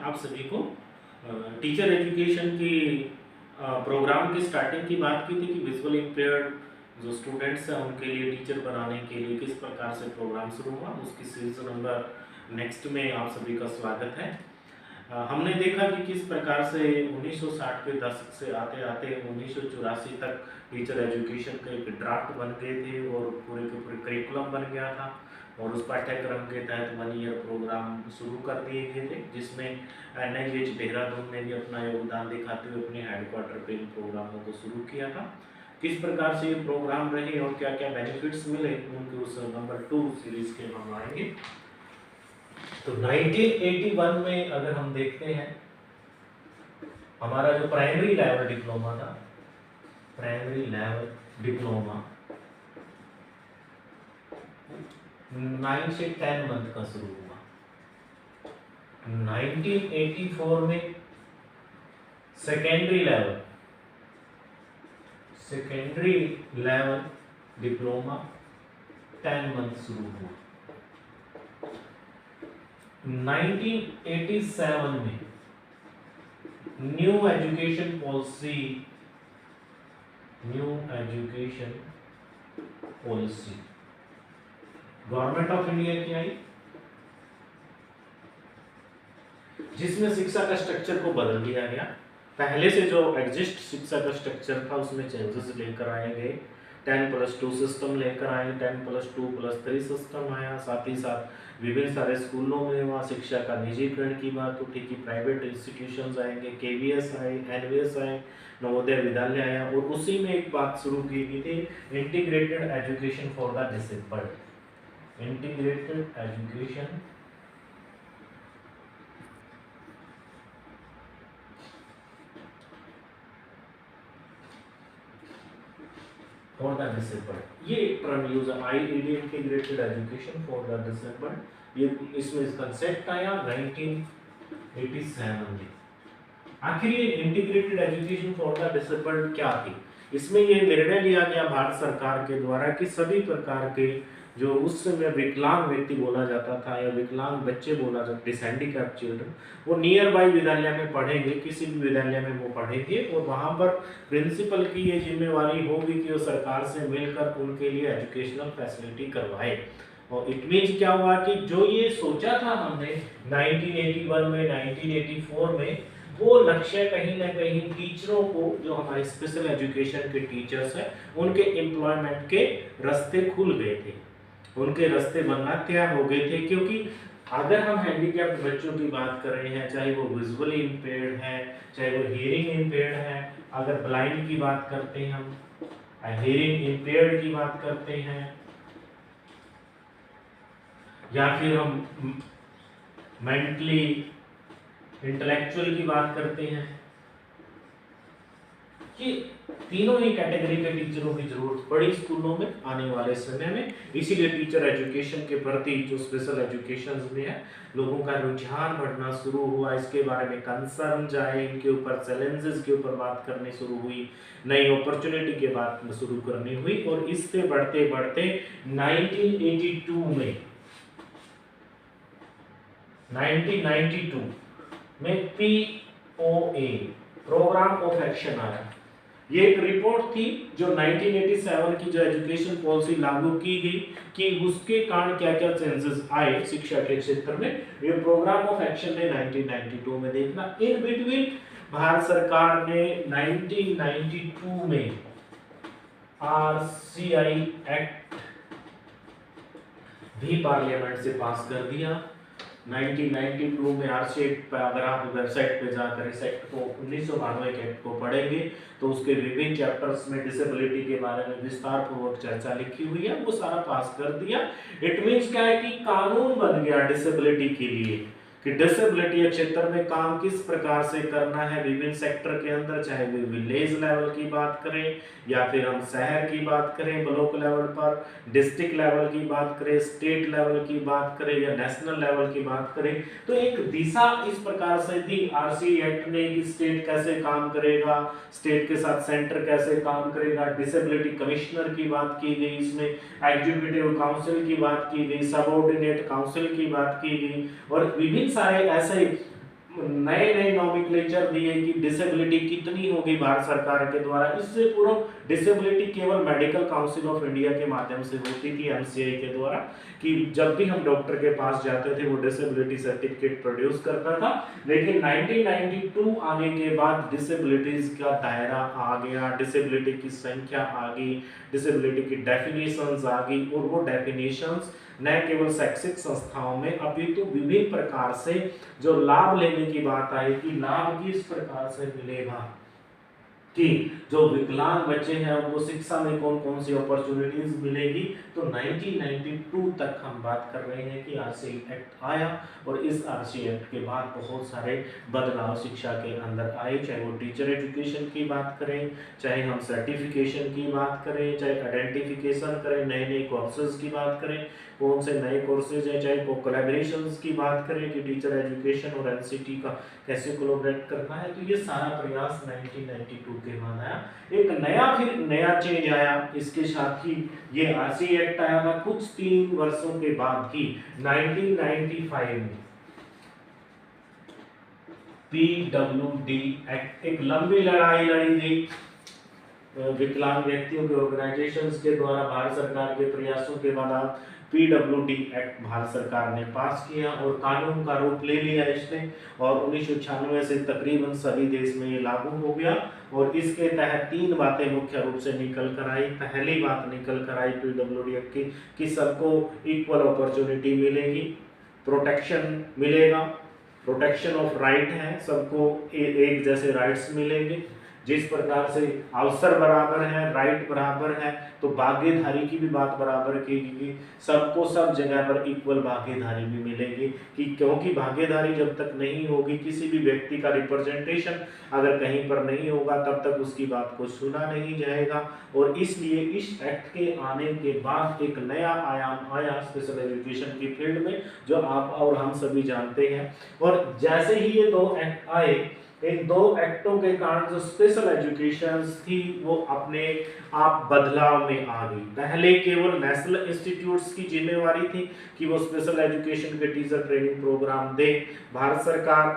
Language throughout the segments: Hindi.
आप सभी को टीचर एजुकेशन की प्रोग्राम की स्टार्टिंग की बात की थी कि विजुअल इम्पेयर्ड जो स्टूडेंट्स हैं उनके लिए टीचर बनाने के लिए किस प्रकार से प्रोग्राम शुरू हुआ, उसकी सीरीज नंबर नेक्स्ट में आप सभी का स्वागत है। हमने देखा कि किस प्रकार से 1960 के दशक से आते आते 1984 तक टीचर एजुकेशन का एक ड्राफ्ट बन गए थे और पूरे के पूरे करिकुलम बन गया था और उस पाठ्यक्रम के तहत 1 ईयर प्रोग्राम शुरू कर दिए गए थे, जिसमें NIH देहरादून ने भी अपना योगदान दिखाते हुए अपने हेडक्वार्टर पे इन प्रोग्रामों को शुरू किया था। किस प्रकार से ये प्रोग्राम रहे और क्या क्या बेनिफिट्स मिले, उनके उस नंबर 2 सीरीज के हम आएंगे। तो 1981 में अगर हम देखते हैं, हमारा जो प्राइमरी लेवल डिप्लोमा था, प्राइमरी लेवल डिप्लोमा 9 से 10 मंथ का शुरू हुआ। 1984 में सेकेंडरी लेवल डिप्लोमा 10 मंथ शुरू हुआ। 1987 में new education policy government of India की आई, जिसमें शिक्षा का स्ट्रक्चर को बदल दिया गया। पहले से जो एग्जिस्ट शिक्षा का स्ट्रक्चर था उसमें चेंजेस लेकर आए गए। 10+2 सिस्टम लेकर आए, 10+2+3 सिस्टम आया। साथ ही साथ विभिन्न सारे स्कूलों में वहाँ शिक्षा का निजीकरण की बात उठी कि प्राइवेट इंस्टीट्यूशंस आएंगे, KVS आए, NVS आए, नवोदय विद्यालय आया और उसी में एक बात शुरू की गई थी, integrated education for the disabled. Integrated education for the disabled, ये एक टर्म यूज है, integrated education for the disabled. ये इसमें कंसेप्ट आया 1987 में। आखिर ये integrated education for the disabled क्या थी? इसमें ये निर्णय लिया गया भारत सरकार के द्वारा कि सभी प्रकार के जो उस समय विकलांग व्यक्ति बोला जाता था या विकलांग बच्चे बोला जाता, डिसहैंडिकैप्ड चिल्ड्रन, वो नियर बाई विद्यालय में पढ़ेंगे, किसी भी विद्यालय में वो पढ़ेंगे और वहाँ पर प्रिंसिपल की ये जिम्मेवारी होगी कि वो सरकार से मिलकर उनके लिए एजुकेशनल फैसिलिटी करवाए। और इट मीन्स क्या हुआ कि जो ये सोचा था हमने 1981 में, 1984 में, वो लक्ष्य कहीं ना कहीं टीचरों को, जो हमारे स्पेशल एजुकेशन के टीचर्स हैं, उनके एम्प्लॉयमेंट के रास्ते खुल गए थे, उनके रास्ते बनना तैयार हो गए थे। क्योंकि अगर हम हैंडीकैप्ड बच्चों की बात कर रहे हैं, चाहे वो विजुअली इम्पेयर्ड है, चाहे वो हियरिंग इम्पेयर्ड है, अगर ब्लाइंड की बात करते हैं, हम हियरिंग इम्पेयर्ड की बात करते हैं, या फिर हम मेंटली इंटेलेक्चुअल की बात करते हैं, कि तीनों ही कैटेगरी के टीचरों की जरूरत पड़ी स्कूलों में आने वाले समय में। इसीलिए टीचर एजुकेशन के प्रति जो स्पेशल एजुकेशन में है, लोगों का रुझान बढ़ना शुरू हुआ। इसके बारे में कंसर्न जाए, इनके ऊपर चैलेंजेस के ऊपर बात करनी शुरू हुई, नई अपॉर्चुनिटी के बात शुरू करनी हुई। और इससे बढ़ते बढ़ते 1992 में POA प्रोग्राम ऑफ एक्शन आया। ये एक रिपोर्ट थी जो 1987 की जो एजुकेशन पॉलिसी लागू की गई कि उसके कारण क्या क्या चेंजेस आए शिक्षा के क्षेत्र में, ये प्रोग्राम ऑफ एक्शन ने 1992 में देखना। इन बिटवीन भारत सरकार ने 1992 में RCI एक्ट भी पार्लियामेंट से पास कर दिया। 1992 में RCI एक्ट पर अगर आप वेबसाइट पे जाकर इस एक्ट को 1992 के एक्ट को पढ़ेंगे तो उसके विभिन्न चैप्टर्स में डिसेबिलिटी के बारे में विस्तार पूर्वक चर्चा लिखी हुई है, वो सारा पास कर दिया। इट मींस क्या है कि कानून बन गया डिसेबिलिटी के लिए कि डिसेबिलिटी क्षेत्र में काम किस प्रकार से करना है विभिन्न सेक्टर के अंदर, चाहे वो विलेज लेवल की बात करें या फिर हम शहर की बात करें, ब्लॉक लेवल पर, डिस्ट्रिक्ट लेवल की बात करें, स्टेट लेवल की बात करें या नेशनल लेवल की बात करें। तो एक दिशा इस प्रकार से दी RCI एक्ट ने कि स्टेट कैसे काम करेगा, स्टेट के साथ सेंटर कैसे काम करेगा, डिसेबिलिटी कमिश्नर की बात की गई, इसमें एग्जीक्यूटिव काउंसिल की बात की गई, सबऑर्डिनेट काउंसिल की बात की गई और विभिन्न सारे ऐसे नए नए नोमेनक्लेचर दिए कि डिसेबिलिटी कितनी होगी भारत सरकार के द्वारा। इससे पूर्व डिसेबिलिटी केवल मेडिकल काउंसिल ऑफ इंडिया के माध्यम से होती थी, एमसीआई के द्वारा, कि जब भी हम डॉक्टर के पास जाते थे वो डिसेबिलिटी सर्टिफिकेट प्रोड्यूस करता था। लेकिन 1992 आने के बाद डिसेबिलिटीज का दायरा आ गया, डिसेबिलिटी की संख्या आ गई, डिसेबिलिटी की डेफिनेशंस आ गई, और वो डेफिनेशंस न केवल शैक्षिक संस्थाओं में अपितु विभिन्न प्रकार से जो लाभ लेने की बात आई कि लाभ किस प्रकार से मिलेगा, कि जो विकलांग बच्चे हैं उनको शिक्षा में कौन कौन सी अपॉर्चुनिटीज मिलेगी। तो 1992 तक हम बात कर रहे हैं कि आरसीई एक्ट आया, और इस आरसीई एक्ट के बाद बहुत सारे बदलाव शिक्षा के अंदर आए, चाहे वो टीचर एजुकेशन की बात करें, चाहे हम सर्टिफिकेशन की बात करें, चाहे आइडेंटिफिकेशन करें, नए नए कोर्सेज की बात करें, कौन से नए कोर्सेज हैं, चाहे वो कोलैबोरेशंस की बात करें कि टीचर एजुकेशन और एनसीटी का कैसे कोलैबोरेट करना है। तो ये सारा प्रयास 1992 के बाद आया। एक फिर नया चेंज आया इसके साथ ही, ये आरसीई एक्ट आया था कुछ 3 वर्षों के बाद ही, 1995 में पीडब्ल्यूडी एक्ट। एक लंबी लड़ाई लड़ी गई विकलांग व्यक्तियों के ऑर्गेनाइजेशंस के द्वारा, भारत सरकार के प्रयासों के बाद पीडब्ल्यूडी एक्ट भारत सरकार ने पास किया और कानून का रूप ले लिया इसने, और 1996 से तकरीबन सभी देश में ये लागू हो गया। और इसके तहत 3 बातें मुख्य रूप से निकल कर आई। पहली बात निकल कर आई पीडब्ल्यूडी एक्ट की कि सबको इक्वल अपॉर्चुनिटी मिलेगी, प्रोटेक्शन मिलेगा, प्रोटेक्शन ऑफ राइट है, सबको एक जैसे राइट्स मिलेंगे, जिस प्रकार से अवसर बराबर है, राइट बराबर है, तो भागीदारी की भी बात बराबर की गई, सबको सब जगह पर इक्वल भागीदारी भी मिलेगी, कि क्योंकि भागीदारी जब तक नहीं होगी, किसी भी व्यक्ति का रिप्रेजेंटेशन अगर कहीं पर नहीं होगा तब तक उसकी बात को सुना नहीं जाएगा। और इसलिए इस एक्ट के आने के बाद एक नया आयाम आया स्पेशल एजुकेशन की फील्ड में, जो आप और हम सभी जानते हैं। और जैसे ही ये 2 एक्ट आए, इन 2 एक्टों के कारण जो स्पेशल एजुकेशन थी वो अपने आप बदलाव में आ गई। पहले केवल नेशनल इंस्टीट्यूट्स की जिम्मेवारी थी कि वो स्पेशल एजुकेशन के टीचर ट्रेनिंग प्रोग्राम दे, भारत सरकार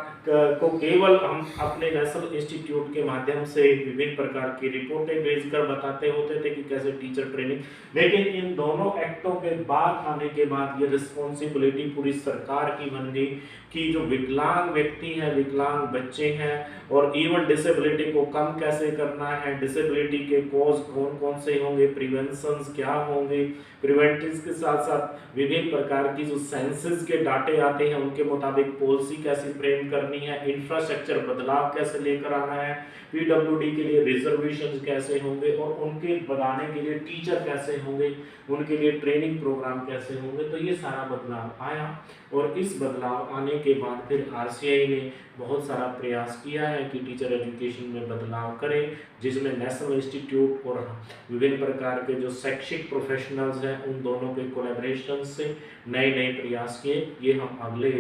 को केवल हम अपने नेशनल इंस्टीट्यूट के माध्यम से विभिन्न प्रकार की रिपोर्टें भेजकर बताते होते थे कि कैसे टीचर ट्रेनिंग। लेकिन इन दोनों एक्टों के बाद आने के बाद ये रिस्पॉन्सिबिलिटी पूरी सरकार की बन गई कि जो विकलांग व्यक्ति है, विकलांग बच्चे हैं, और इवन डिसेबिलिटी को कम कैसे करना है, डिसेबिलिटी के कॉज कौन कौन से होंगे, प्रिवेंशंस क्या होंगे, प्रिवेंटिव्स के साथ साथ विभिन्न प्रकार की जो सेंसस के डाटे आते हैं उनके मुताबिक पॉलिसी कैसे फ्रेम करनी है, इंफ्रास्ट्रक्चर बदलाव कैसे लेकर आना है, पीडब्ल्यूडी के लिए रिजर्वेशन कैसे होंगे, और उनके बनाने के लिए टीचर कैसे होंगे, उनके लिए ट्रेनिंग प्रोग्राम कैसे होंगे। तो ये सारा बदलाव आया, और इस बदलाव आने के बाद फिर आरसीआई ने बहुत सारा प्रयास किया है कि टीचर एजुकेशन में बदलाव करें, जिसमें नेशनल इंस्टीट्यूट और विभिन्न प्रकार के जो शैक्षिक प्रोफेशनल्स हैं उन दोनों के कोलैबोरेशन से नए नए प्रयास किए। ये हम अगले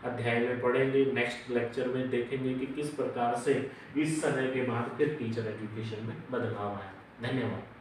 अध्याय में पढ़ेंगे, नेक्स्ट लेक्चर में देखेंगे कि किस प्रकार से इस समय के बाद फिर टीचर एजुकेशन में बदलाव आया। धन्यवाद।